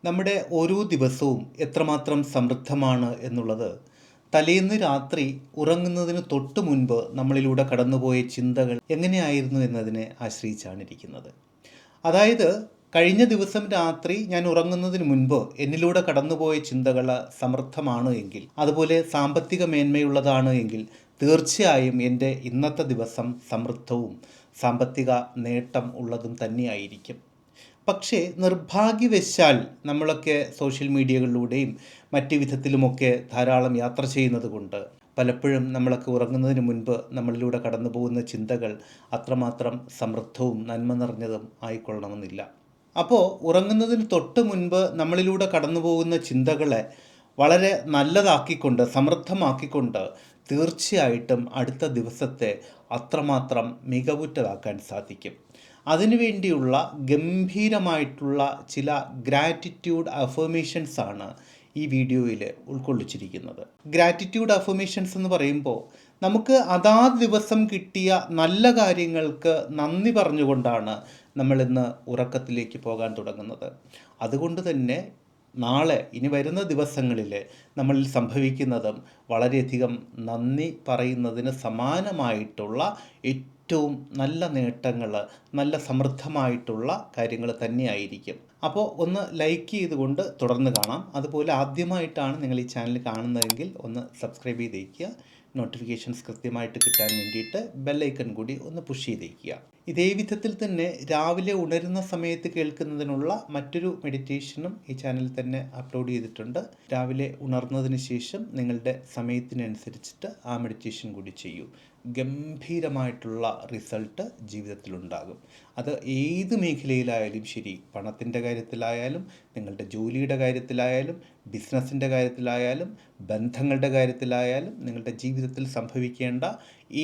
നമ്മുടെ ഓരോ ദിവസവും എത്രമാത്രം സമൃദ്ധമാണ് എന്നുള്ളത് തലേന്ന് രാത്രി ഉറങ്ങുന്നതിന് തൊട്ട് മുൻപ് നമ്മളിലൂടെ കടന്നുപോയ ചിന്തകൾ എങ്ങനെയായിരുന്നു എന്നതിനെ ആശ്രയിച്ചാണ് ഇരിക്കുന്നത്. അതായത് കഴിഞ്ഞ ദിവസം രാത്രി ഞാൻ ഉറങ്ങുന്നതിന് മുൻപ് എന്നിലൂടെ കടന്നുപോയ ചിന്തകൾ സമൃദ്ധമാണ് എങ്കിൽ, അതുപോലെ സാമ്പത്തിക മേന്മയുള്ളതാണ് എങ്കിൽ തീർച്ചയായും എൻ്റെ ഇന്നത്തെ ദിവസം സമൃദ്ധവും സാമ്പത്തിക നേട്ടം ഉള്ളതും തന്നെയായിരിക്കും. പക്ഷേ നിർഭാഗ്യവശാൽ നമ്മളൊക്കെ സോഷ്യൽ മീഡിയകളിലൂടെയും മറ്റു വിധത്തിലുമൊക്കെ ധാരാളം യാത്ര ചെയ്യുന്നത് കൊണ്ട് പലപ്പോഴും നമ്മളൊക്കെ ഉറങ്ങുന്നതിന് മുൻപ് നമ്മളിലൂടെ കടന്നു പോകുന്ന ചിന്തകൾ അത്രമാത്രം സമൃദ്ധവും നന്മ നിറഞ്ഞതും ആയിക്കൊള്ളണമെന്നില്ല. അപ്പോൾ ഉറങ്ങുന്നതിന് തൊട്ട് മുൻപ് നമ്മളിലൂടെ കടന്നു പോകുന്ന ചിന്തകളെ വളരെ നല്ലതാക്കിക്കൊണ്ട് സമൃദ്ധമാക്കിക്കൊണ്ട് തീർച്ചയായിട്ടും അടുത്ത ദിവസത്തെ അത്രമാത്രം മികവുറ്റതാക്കാൻ സാധിക്കും. അതിനുവേണ്ടിയുള്ള ഗംഭീരമായിട്ടുള്ള ചില ഗ്രാറ്റിറ്റ്യൂഡ് അഫർമേഷൻസ് ആണ് ഈ വീഡിയോയിൽ ഉൾക്കൊള്ളിച്ചിരിക്കുന്നത്. ഗ്രാറ്റിറ്റ്യൂഡ് അഫർമേഷൻസ് എന്ന് പറയുമ്പോൾ നമുക്ക് അതാത് ദിവസം കിട്ടിയ നല്ല കാര്യങ്ങൾക്ക് നന്ദി പറഞ്ഞുകൊണ്ടാണ് നമ്മളിന്ന് ഉറക്കത്തിലേക്ക് പോകാൻ തുടങ്ങുന്നത്. അതുകൊണ്ട് തന്നെ നാളെ ഇനി വരുന്ന ദിവസങ്ങളിൽ നമ്മളിൽ സംഭവിക്കുന്നതും വളരെയധികം നന്ദി പറയുന്നതിന് സമാനമായിട്ടുള്ള ഏറ്റവും നല്ല നേട്ടങ്ങൾ, നല്ല സമൃദ്ധമായിട്ടുള്ള കാര്യങ്ങൾ തന്നെയായിരിക്കും. അപ്പോൾ ഒന്ന് ലൈക്ക് ചെയ്തുകൊണ്ട് തുടർന്ന് കാണാം. അതുപോലെ ആദ്യമായിട്ടാണ് നിങ്ങൾ ഈ ചാനൽ കാണുന്നതെങ്കിൽ ഒന്ന് സബ്സ്ക്രൈബ് ചെയ്തേക്കുക. നോട്ടിഫിക്കേഷൻസ് കൃത്യമായിട്ട് കിട്ടാൻ വേണ്ടിയിട്ട് ബെല്ലൈക്കൺ കൂടി ഒന്ന് പുഷ് ചെയ്തേക്കുക. ഇതേ വിധത്തിൽ തന്നെ രാവിലെ ഉണരുന്ന സമയത്ത് കേൾക്കുന്നതിനുള്ള മറ്റൊരു മെഡിറ്റേഷനും ഈ ചാനലിൽ തന്നെ അപ്ലോഡ് ചെയ്തിട്ടുണ്ട്. രാവിലെ ഉണർന്നതിന് ശേഷം നിങ്ങളുടെ സമയത്തിനനുസരിച്ചിട്ട് ആ മെഡിറ്റേഷൻ കൂടി ചെയ്യൂ. ഗംഭീരമായിട്ടുള്ള റിസൾട്ട് ജീവിതത്തിലുണ്ടാകും. അത് ഏത് മേഖലയിലായാലും ശരി, പണത്തിൻ്റെ കാര്യത്തിലായാലും, നിങ്ങളുടെ ജോലിയുടെ കാര്യത്തിലായാലും, ബിസിനസ്സിൻ്റെ കാര്യത്തിലായാലും, ബന്ധങ്ങളുടെ കാര്യത്തിലായാലും, നിങ്ങളുടെ ജീവിതത്തിൽ സംഭവിക്കേണ്ട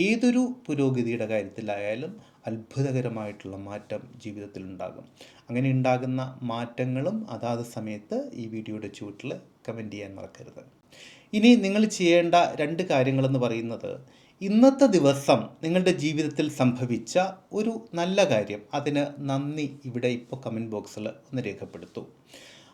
ഏതൊരു പുരോഗതിയുടെ കാര്യത്തിലായാലും അത്ഭുതകരമായിട്ടുള്ള മാറ്റം ജീവിതത്തിലുണ്ടാകും. അങ്ങനെ ഉണ്ടാകുന്ന മാറ്റങ്ങളും അതാത് സമയത്ത് ഈ വീഡിയോയുടെ ചുവട്ടിൽ കമൻറ്റ് ചെയ്യാൻ മറക്കരുത്. ഇനി നിങ്ങൾ ചെയ്യേണ്ട 2 കാര്യങ്ങളെന്ന് പറയുന്നത്, ഇന്നത്തെ ദിവസം നിങ്ങളുടെ ജീവിതത്തിൽ സംഭവിച്ച ഒരു നല്ല കാര്യം, അതിന് നന്ദി ഇവിടെ ഇപ്പോൾ കമൻറ്റ് ബോക്സിൽ ഒന്ന് രേഖപ്പെടുത്തൂ.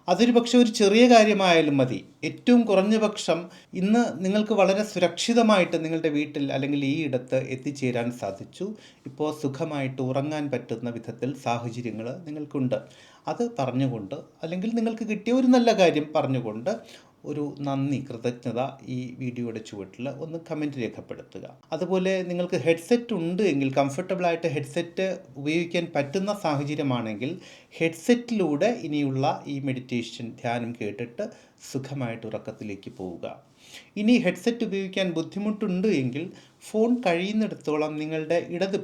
അതൊരു പക്ഷേ ഒരു ചെറിയ കാര്യമായാലും മതി. ഏറ്റവും കുറഞ്ഞ പക്ഷം ഇന്ന് നിങ്ങൾക്ക് വളരെ സുരക്ഷിതമായിട്ട് നിങ്ങളുടെ വീട്ടിൽ അല്ലെങ്കിൽ ഈ ഇടത്ത് എത്തിച്ചേരാൻ സാധിച്ചു. ഇപ്പോൾ സുഖമായിട്ട് ഉറങ്ങാൻ പറ്റുന്ന വിധത്തിൽ സാഹചര്യങ്ങൾ നിങ്ങൾക്കുണ്ട്. അത് പറഞ്ഞുകൊണ്ട്, അല്ലെങ്കിൽ നിങ്ങൾക്ക് കിട്ടിയ ഒരു നല്ല കാര്യം പറഞ്ഞുകൊണ്ട് ഒരു നന്ദി, കൃതജ്ഞത ഈ വീഡിയോയുടെ ചുവട്ടിൽ ഒന്ന് കമൻറ്റ് രേഖപ്പെടുത്തുക. അതുപോലെ നിങ്ങൾക്ക് ഹെഡ്സെറ്റ് ഉണ്ട് എങ്കിൽ, കംഫർട്ടബിളായിട്ട് ഹെഡ്സെറ്റ് ഉപയോഗിക്കാൻ പറ്റുന്ന സാഹചര്യമാണെങ്കിൽ ഹെഡ്സെറ്റിലൂടെ ഇനിയുള്ള ഈ മെഡിറ്റേഷൻ ധ്യാനം കേട്ടിട്ട് സുഖമായിട്ട് ഉറക്കത്തിലേക്ക് പോവുക. ഇനി ഹെഡ്സെറ്റ് ഉപയോഗിക്കാൻ ബുദ്ധിമുട്ടുണ്ട് എങ്കിൽ ഫോൺ കഴിയുന്നിടത്തോളം നിങ്ങളുടെ ഇടത്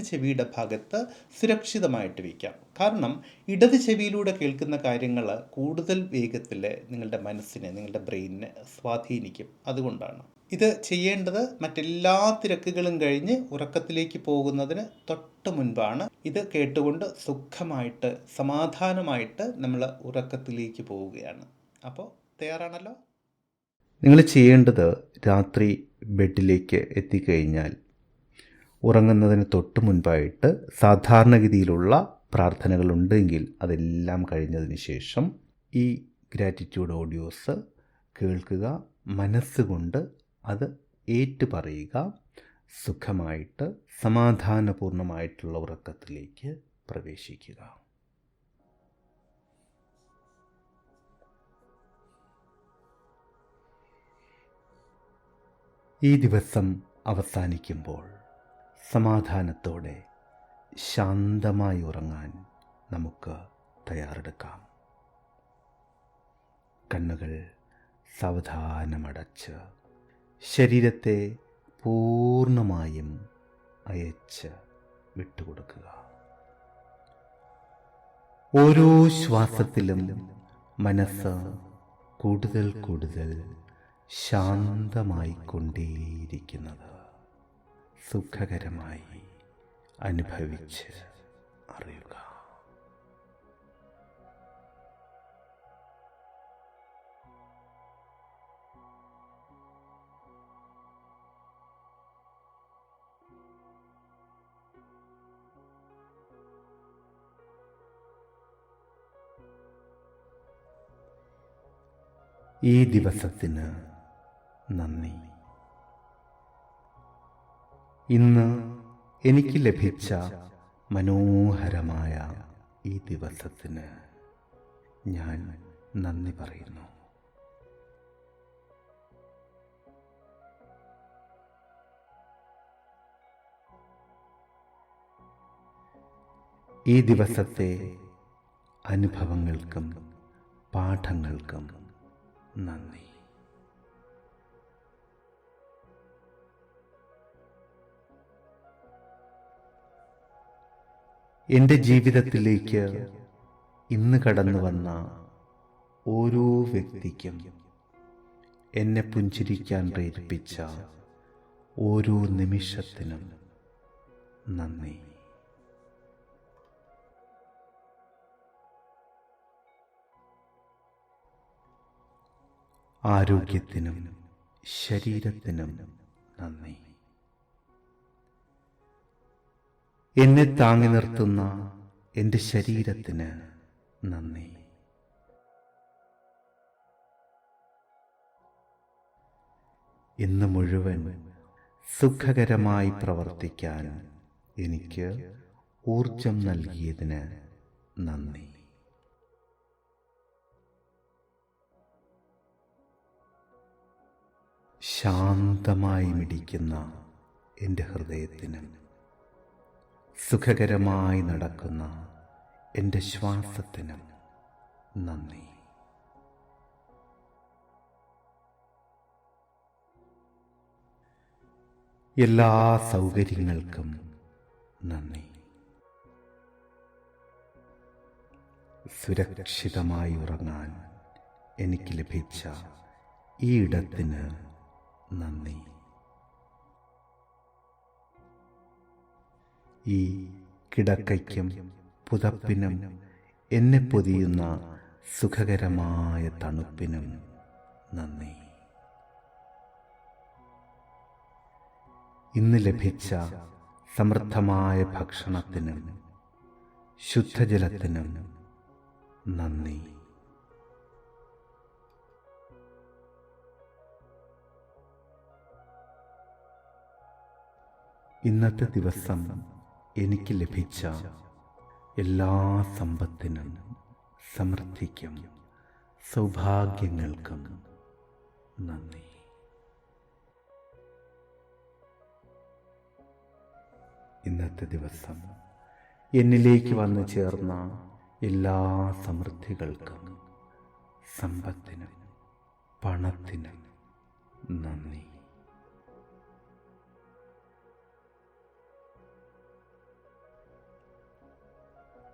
ചെവിയുടെ ഭാഗത്ത് സുരക്ഷിതമായിട്ട് വയ്ക്കാം. കാരണം ഇടത് ചെവിയിലൂടെ കേൾക്കുന്ന കാര്യങ്ങൾ കൂടുതൽ വേഗത്തിൽ നിങ്ങളുടെ മനസ്സിനെ, നിങ്ങളുടെ ബ്രെയിനിനെ സ്വാധീനിക്കും. അതുകൊണ്ടാണ് ഇത് ചെയ്യേണ്ടത്. മറ്റെല്ലാ തിരക്കുകളും കഴിഞ്ഞ് ഉറക്കത്തിലേക്ക് പോകുന്നതിന് തൊട്ട് മുൻപാണ് ഇത് കേട്ടുകൊണ്ട് സുഖമായിട്ട് സമാധാനമായിട്ട് നമ്മൾ ഉറക്കത്തിലേക്ക് പോവുകയാണ്. അപ്പോൾ തയ്യാറാണല്ലോ? നിങ്ങൾ ചെയ്യേണ്ടത്, രാത്രി ബെഡിലേക്ക് എത്തിക്കഴിഞ്ഞാൽ ഉറങ്ങുന്നതിന് തൊട്ട് മുൻപായിട്ട് സാധാരണഗതിയിലുള്ള പ്രാർത്ഥനകളുണ്ടെങ്കിൽ അതെല്ലാം കഴിഞ്ഞതിന് ശേഷം ഈ ഗ്രാറ്റിറ്റ്യൂഡ് ഓഡിയോസ് കേൾക്കുക. മനസ്സുകൊണ്ട് അത് ഏറ്റുപറയുക. സുഖമായിട്ട് സമാധാനപൂർണമായിട്ടുള്ള ഉറക്കത്തിലേക്ക് പ്രവേശിക്കുക. ഈ ദിവസം അവസാനിക്കുമ്പോൾ സമാധാനത്തോടെ ശാന്തമായി ഉറങ്ങാൻ നമുക്ക് തയ്യാറെടുക്കാം. കണ്ണുകൾ സാവധാനമടച്ച് ശരീരത്തെ പൂർണ്ണമായും അയച്ച് വിട്ടുകൊടുക്കുക. ഓരോ ശ്വാസത്തിലും മനസ്സ് കൂടുതൽ കൂടുതൽ ശാന്തമായിക്കൊണ്ടേയിരിക്കുന്നത് സുഖകരമായി അനുഭവിച്ച് അറിയുക. ഈ ദിവസത്തിന് നന്ദി. ഇന്ന് എനിക്ക് ലഭിച്ച മനോഹരമായ ഈ ദിവസത്തിന് ഞാൻ നന്ദി പറയുന്നു. ഈ ദിവസത്തെ അനുഭവങ്ങൾക്കും പാഠങ്ങൾക്കും നന്ദി. എൻ്റെ ജീവിതത്തിലേക്ക് ഇന്ന് കടന്നു വന്ന ഓരോ വ്യക്തിക്കും, എന്നെ പുഞ്ചിരിക്കാൻ പ്രേരിപ്പിച്ച ഓരോ നിമിഷത്തിനും നന്ദി. ആരോഗ്യത്തിനും ശരീരത്തിനും നന്ദി. എന്നെ താങ്ങി നിർത്തുന്ന എൻ്റെ ശരീരത്തിന് നന്ദി. ഇന്ന് മുഴുവൻ സുഖകരമായി പ്രവർത്തിക്കാൻ എനിക്ക് ഊർജം നൽകിയതിന് നന്ദി. ശാന്തമായി മിടിക്കുന്ന എൻ്റെ ഹൃദയത്തിനും സുഖകരമായി നടക്കുന്ന എൻ്റെ ശ്വാസത്തിനും നന്ദി. എല്ലാ സൗകര്യങ്ങൾക്കും നന്ദി. സുരക്ഷിതമായി ഉറങ്ങാൻ എനിക്ക് ലഭിച്ച ഈ ഇടത്തിന് നന്ദി. ഈ കിടക്കയ്ക്കും പുതപ്പിനും എന്നെ പൊതിയുന്ന സുഖകരമായ തണുപ്പിനും നന്ദി. ഇന്ന് ലഭിച്ച സമൃദ്ധമായ ഭക്ഷണത്തിനും ശുദ്ധജലത്തിനും നന്ദി. ഇന്നത്തെ ദിവസം എനിക്ക് ലഭിച്ച എല്ലാ സമ്പത്തിനും സമൃദ്ധിക്കും സൗഭാഗ്യങ്ങൾക്കും നന്ദി. ഇന്നത്തെ ദിവസം എന്നിലേക്ക് വന്നു ചേർന്ന എല്ലാ സമൃദ്ധികൾക്കും സമ്പത്തിനും പണത്തിനും നന്ദി.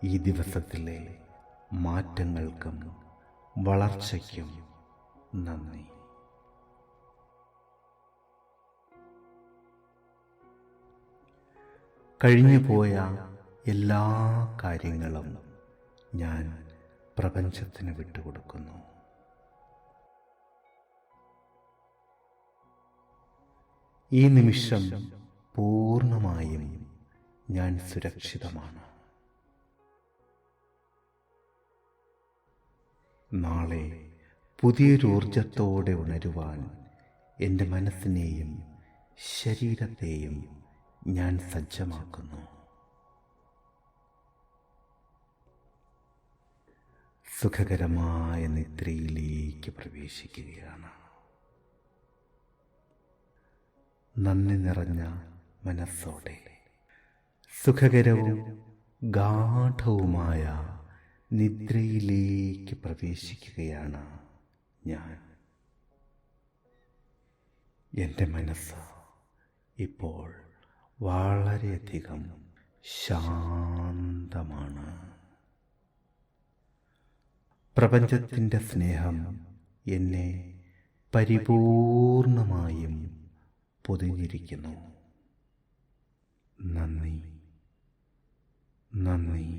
ഈ ദിവസത്തിലെ മാറ്റങ്ങൾക്കും വളർച്ചയ്ക്കും നന്ദി. കഴിഞ്ഞുപോയ എല്ലാ കാര്യങ്ങളും ഞാൻ പ്രപഞ്ചത്തിന് വിട്ടുകൊടുക്കുന്നു. ഈ നിമിഷം പൂർണ്ണമായും ഞാൻ സുരക്ഷിതമാണ്. നാളെ പുതിയൊരു ഊർജത്തോടെ ഉണരുവാൻ എൻ്റെ മനസ്സിനെയും ശരീരത്തെയും ഞാൻ സജ്ജമാക്കുന്നു. സുഖകരമായ നിദ്രയിലേക്ക് പ്രവേശിക്കുകയാണ്. നന്ദി നിറഞ്ഞ മനസ്സോടെ സുഖകരവും ഗാഢവുമായ നിദ്രയിലേക്ക് പ്രവേശിക്കുകയാണ് ഞാൻ. എൻ്റെ മനസ്സ് ഇപ്പോൾ വളരെയധികം ശാന്തമാണ്. പ്രപഞ്ചത്തിൻ്റെ സ്നേഹം എന്നെ പരിപൂർണമായും പൊതിഞ്ഞിരിക്കുന്നു. നന്ദി, നന്ദി.